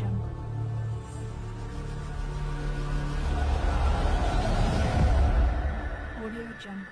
Jungle. Audio Jungle.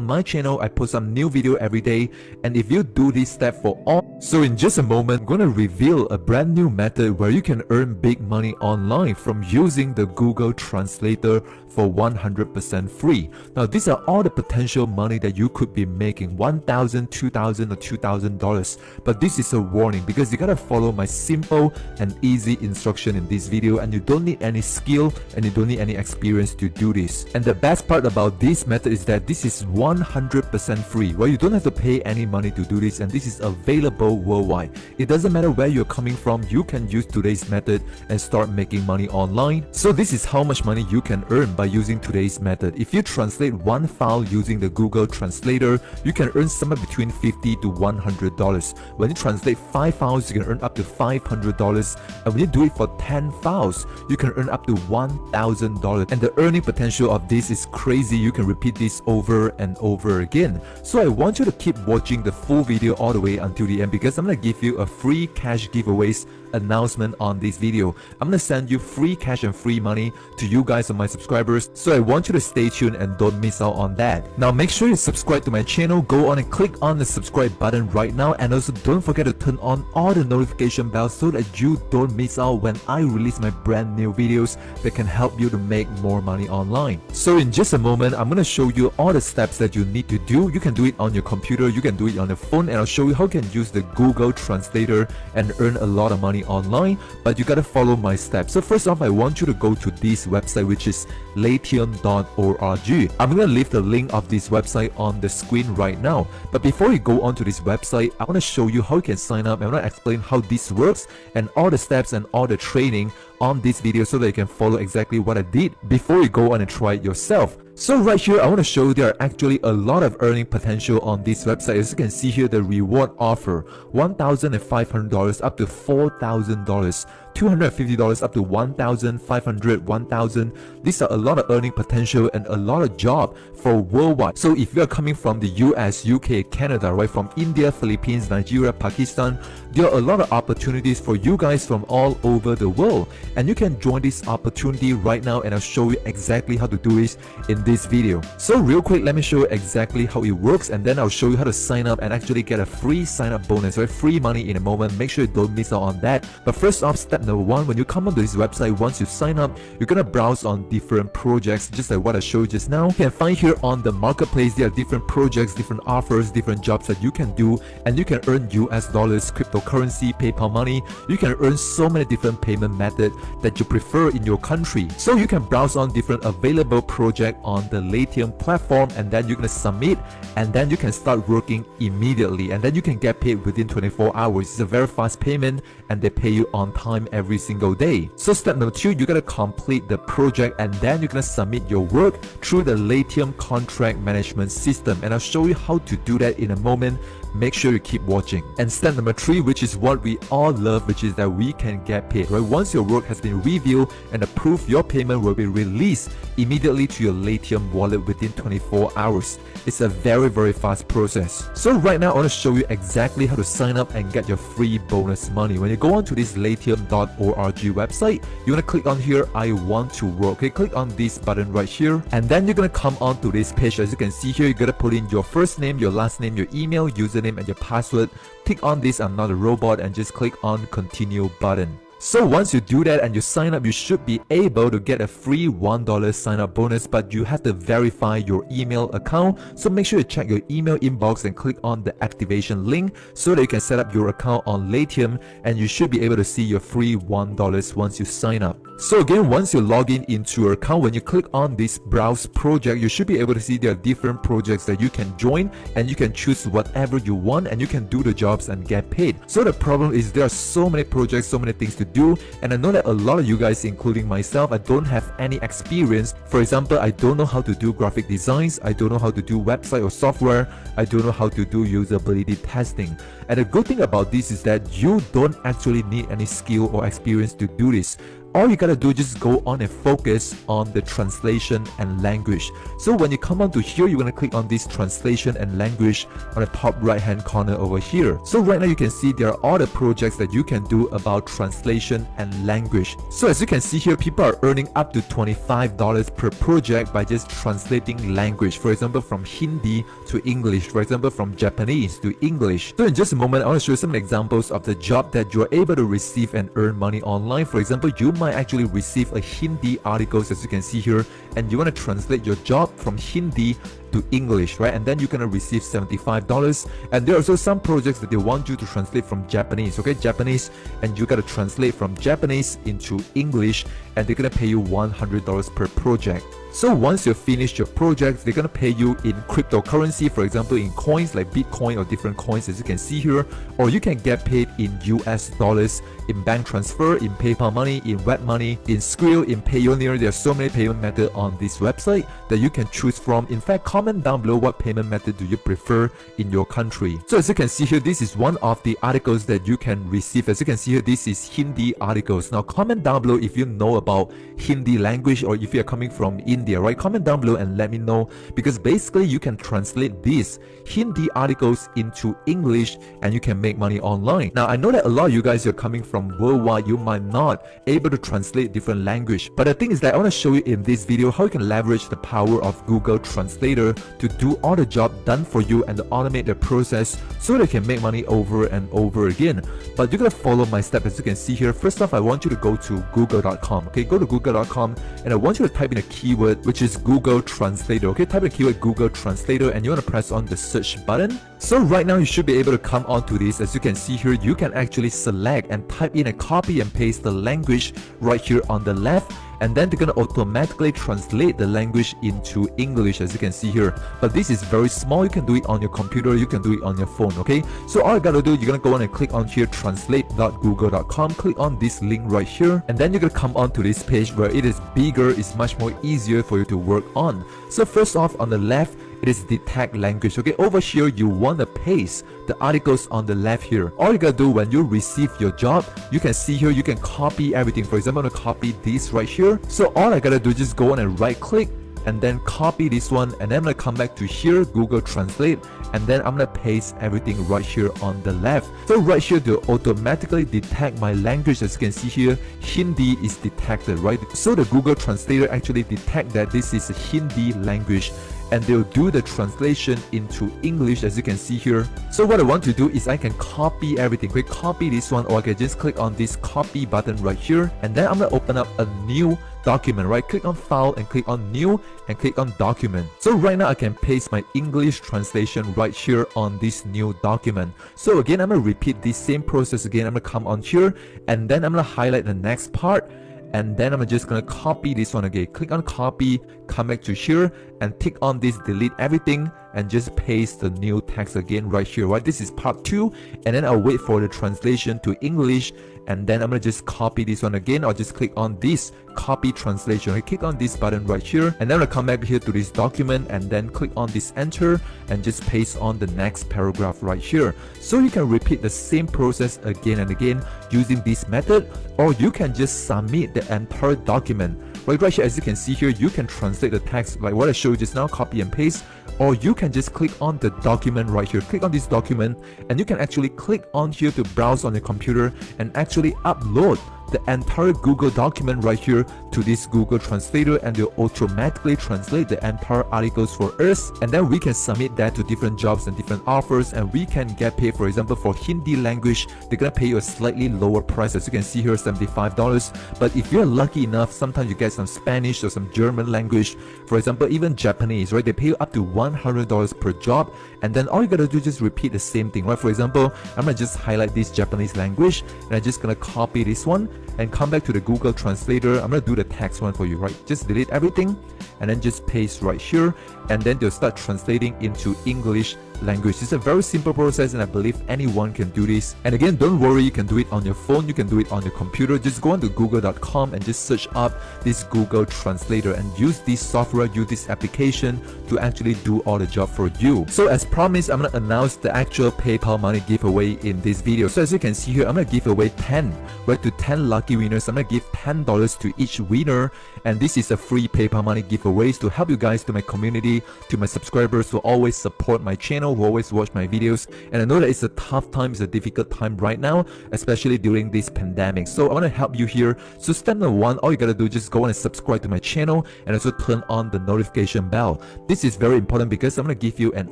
On my channel, I post some new video every day, and if you do this step for all, so in just a moment, I'm gonna reveal a brand new method where you can earn big money online from using the Google Translator for 100% free. Now, these are all the potential money that you could be making, $1,000, $2,000 or $2,000. But this is a warning because you gotta follow my simple and easy instruction in this video, and you don't need any skill and you don't need any experience to do this. And the best part about this method is that this is 100% free. Well, you don't have to pay any money to do this, and this is available worldwide. It doesn't matter where you're coming from, you can use today's method and start making money online. So this is how much money you can earn by using today's method. If you translate one file using the Google Translator, you can earn somewhere between $50 to $100. When you translate 5 files, you can earn up to $500, and when you do it for 10 files, you can earn up to $1,000. And the earning potential of this is crazy. You can repeat this over and over again. So I want you to keep watching the full video all the way until the end, because I'm going to give you a free cash giveaways announcement on this video. I'm gonna send you free cash and free money to you guys, on my subscribers, so I want you to stay tuned and don't miss out on that. Now make sure you subscribe to my channel. Go on and click on the subscribe button right now, and also don't forget to turn on all the notification bells so that you don't miss out when I release my brand new videos that can help you to make more money online. So in just a moment, I'm gonna show you all the steps that you need to do. You can do it on your computer, you can do it on your phone, and I'll show you how you can use the Google Translator and earn a lot of money online, but you gotta follow my steps. So first off, I want you to go to this website, which is Latium.org. I'm gonna leave the link of this website on the screen right now. But before you go onto this website, I want to show you how you can sign up. I want to explain how this works and all the steps and all the training on this video so that you can follow exactly what I did before you go on and try it yourself. So right here, I want to show you there are actually a lot of earning potential on this website. As you can see here, the reward offer $1,500 up to $4,000, $250 up to $1,500, $1,000. These are a lot of earning potential and a lot of job for worldwide. So if you are coming from the US, UK, Canada, right, from India, Philippines, Nigeria, Pakistan, there are a lot of opportunities for you guys from all over the world, and you can join this opportunity right now, and I'll show you exactly how to do it in this video. So real quick, let me show you exactly how it works, and then I'll show you how to sign up and actually get a free sign up bonus, right? Free money in a moment. Make sure you don't miss out on that. But first off, step number one, when you come onto this website, once you sign up, you're gonna browse on different projects, just like what I showed you just now. You can find here on the marketplace, there are different projects, different offers, different jobs that you can do, and you can earn US dollars, cryptocurrency, PayPal money. You can earn so many different payment methods that you prefer in your country. So you can browse on different available projects on the Latium platform, and then you're gonna submit, and then you can start working immediately, and then you can get paid within 24 hours. It's a very fast payment, and they pay you on time every single day. So step number two, you gotta complete the project, and then you're gonna submit your work through the Latium contract management system, and I'll show you how to do that in a moment. Make sure you keep watching. And step number three, which is what we all love, which is that we can get paid, right? Once your work has been reviewed and approved, your payment will be released immediately to your Latium wallet within 24 hours. It's a very, very fast process. So right now, I want to show you exactly how to sign up and get your free bonus money. When you go onto this Latium.org website, you're going to click on here, I want to work. Okay, click on this button right here, and then you're going to come onto this page. As you can see here, you're going to put in your first name, your last name, your email, username, and your password. Tick on this I'm not a robot and just click on continue button. So once you do that and you sign up, you should be able to get a free $1 sign up bonus, but you have to verify your email account. So make sure you check your email inbox and click on the activation link so that you can set up your account on Latium, and you should be able to see your free $1 once you sign up. So again, once you log in into your account, when you click on this browse project, you should be able to see there are different projects that you can join, and you can choose whatever you want, and you can do the jobs and get paid. So the problem is there are so many projects, so many things to do, and I know that a lot of you guys, including myself, I don't have any experience. For example, I don't know how to do graphic designs, I don't know how to do website or software, I don't know how to do usability testing. And the good thing about this is that you don't actually need any skill or experience to do this. all you gotta do is just go on and focus on the translation and language. So when you come onto here, you're gonna click on this translation and language on the top right hand corner over here. So right now you can see there are all the projects that you can do about translation and language. So as you can see here, people are earning up to $25 per project by just translating language. For example, from Hindi to English, for example, from Japanese to English. So in just a moment, I want to show you some examples of the job that you're able to receive and earn money online. For example, you might actually receive a Hindi articles, as you can see here, and you want to translate your job from Hindi to English, right? And then you're gonna receive $75. And there are also some projects that they want you to translate from Japanese, okay, Japanese, and you gotta translate from Japanese into English, and they're gonna pay you $100 per project. So once you've finished your project, they're gonna pay you in cryptocurrency, for example in coins like Bitcoin or different coins, as you can see here, or you can get paid in US dollars, in bank transfer, in PayPal money, in Web money, in Skrill, in Payoneer. There are so many payment methods on this website that you can choose from. In fact, comment down below what payment method do you prefer in your country. So as you can see here, this is one of the articles that you can receive. As you can see here, this is Hindi articles. Now comment down below if you know about Hindi language, or if you're coming from India, right? Comment down below and let me know, because basically you can translate these Hindi articles into English and you can make money online. Now I know that a lot of you guys are coming from worldwide, you might not able to translate different language, but the thing is that I want to show you in this video how you can leverage the power of Google Translator to do all the job done for you and to automate the process so that you can make money over and over again. But you're gonna follow my step. As you can see here, first off, I want you to go to google.com. okay, go to google.com and I want you to type in a keyword which is Google Translator. Okay, type in the keyword Google Translator and you want to press on the search button. So right now you should be able to come onto this. As you can see here, you can actually select and type in and copy and paste the language right here on the left, and then they're gonna automatically translate the language into English, as you can see here. But this is very small. You can do it on your computer, you can do it on your phone. Okay, so all you gotta do, you're gonna go on and click on here translate.google.com, click on this link right here, and then you're gonna come onto this page where it is bigger, it's much more easier for you to work on. So first off, on the left, it is detect language. Okay, over here you want to paste the articles on the left here. All you gotta do when you receive your job, you can see here you can copy everything. For example, I'm gonna copy this right here. So all I gotta do is just go on and right click and then copy this one, and then I'm gonna come back to here, Google Translate, and then I'm gonna paste everything right here on the left. So right here they'll automatically detect my language. As you can see here, Hindi is detected, right? So the Google Translator actually detect that this is a Hindi language, and they'll do the translation into English, as you can see here. So what I want to do is I can copy everything. Quick copy this one, or I can just click on this copy button right here, and then I'm gonna open up a new document, right? Click on file and click on new and click on document. So right now I can paste my English translation right here on this new document. So again, I'm gonna repeat this same process again. I'm gonna come on here and then I'm gonna highlight the next part, and then I'm just gonna copy this one again. Click on copy, come back to here and tick on this delete everything and just paste the new text again right here, right? This is part 2, and then I'll wait for the translation to English, and then I'm gonna just copy this one again. I'll just click on this copy translation. I click on this button right here, and then I'm gonna come back here to this document and then click on this enter and just paste on the next paragraph right here. So you can repeat the same process again and again using this method, or you can just submit the entire document. Right here, as you can see here, you can translate the text like what I showed you just now, copy and paste, or you can just click on the document right here. Click on this document and you can actually click on here to browse on your computer and actually upload the entire Google document right here to this Google Translator, and they'll automatically translate the entire articles for us, and then we can submit that to different jobs and different offers, and we can get paid. For example, for Hindi language, they're gonna pay you a slightly lower price. As you can see here, $75. But if you're lucky enough, sometimes you get some Spanish or some German language, for example, even Japanese, right? They pay you up to $100 per job, and then all you gotta do is just repeat the same thing, right? For example, I'm gonna just highlight this Japanese language, and I'm just gonna copy this one and come back to the Google Translator. I'm gonna do the text one for you, right? Just delete everything and then just paste right here, and then they'll start translating into English language. It's a very simple process and I believe anyone can do this. And again, don't worry, you can do it on your phone, you can do it on your computer. Just go on to google.com and just search up this Google Translator and use this software, use this application to actually do all the job for you. So as promised, I'm going to announce the actual PayPal money giveaway in this video. So as you can see here, I'm going to give away 10, right, to 10 lucky winners. I'm going to give $10 to each winner, and this is a free PayPal money giveaways to help you guys, to my community, to my subscribers who always support my channel, who always watch my videos. And I know that it's a tough time, it's a difficult time right now, especially during this pandemic. So I want to help you here. So step number 1, all you gotta do is just go on and subscribe to my channel and also turn on the notification bell. This is very important because I'm gonna give you an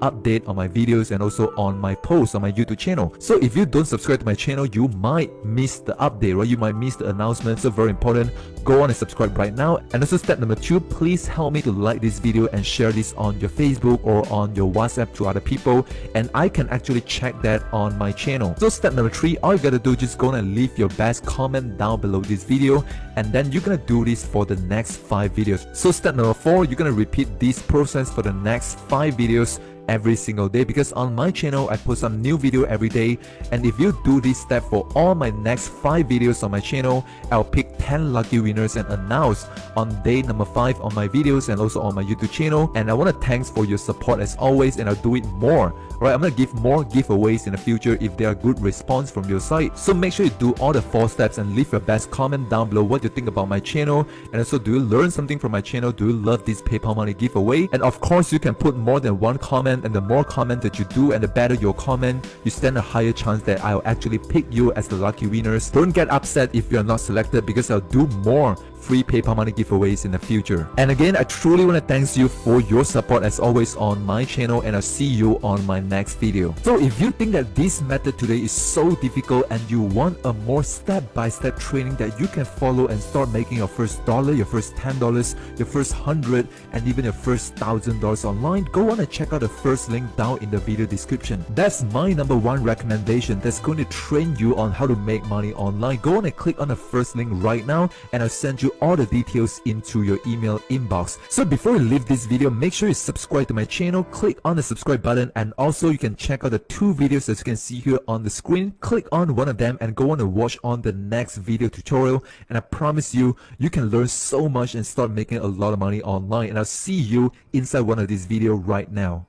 update on my videos and also on my posts on my YouTube channel. So if you don't subscribe to my channel, you might miss the update, right? You might miss the announcement. So very important, go on and subscribe right now. And also step number 2, please help me to like this video and share this on your Facebook or on your WhatsApp to other people, and I can actually check that on my channel. So step number 3, all you gotta do is just go and leave your best comment down below this video, and then you're gonna do this for the next 5 videos. So step number 4, you're gonna repeat this process for the next 5 videos every single day, because on my channel I post some new video every day, and if you do this step for all my next 5 videos on my channel, I'll pick 10 lucky winners and announce on day number 5 on my videos and also on my YouTube channel. And I want to thanks for your support as always, and I'll do it more. Right, I'm gonna give more giveaways in the future if there are good response from your side. So make sure you do all the 4 steps and leave your best comment down below what you think about my channel, and also do you learn something from my channel, do you love this PayPal money giveaway. And of course you can put more than 1 comment, and the more comment that you do and the better your comment, you stand a higher chance that I'll actually pick you as the lucky winners. Don't get upset if you're not selected, because I'll do more free PayPal money giveaways in the future. And again, I truly want to thank you for your support as always on my channel, and I'll see you on my next video. So if you think that this method today is so difficult and you want a more step-by-step training that you can follow and start making your first $1, your first $10, your first $100, and even your first $1,000 online, go on and check out the first link down in the video description. That's my number 1 recommendation that's going to train you on how to make money online. Go on and click on the first link right now, and I'll send you all the details into your email inbox. So before you leave this video, make sure you subscribe to my channel, click on the subscribe button, and also you can check out the 2 videos as you can see here on the screen. Click on one of them and go on and watch on the next video tutorial, and I promise you, you can learn so much and start making a lot of money online. And I'll see you inside one of these videos right now.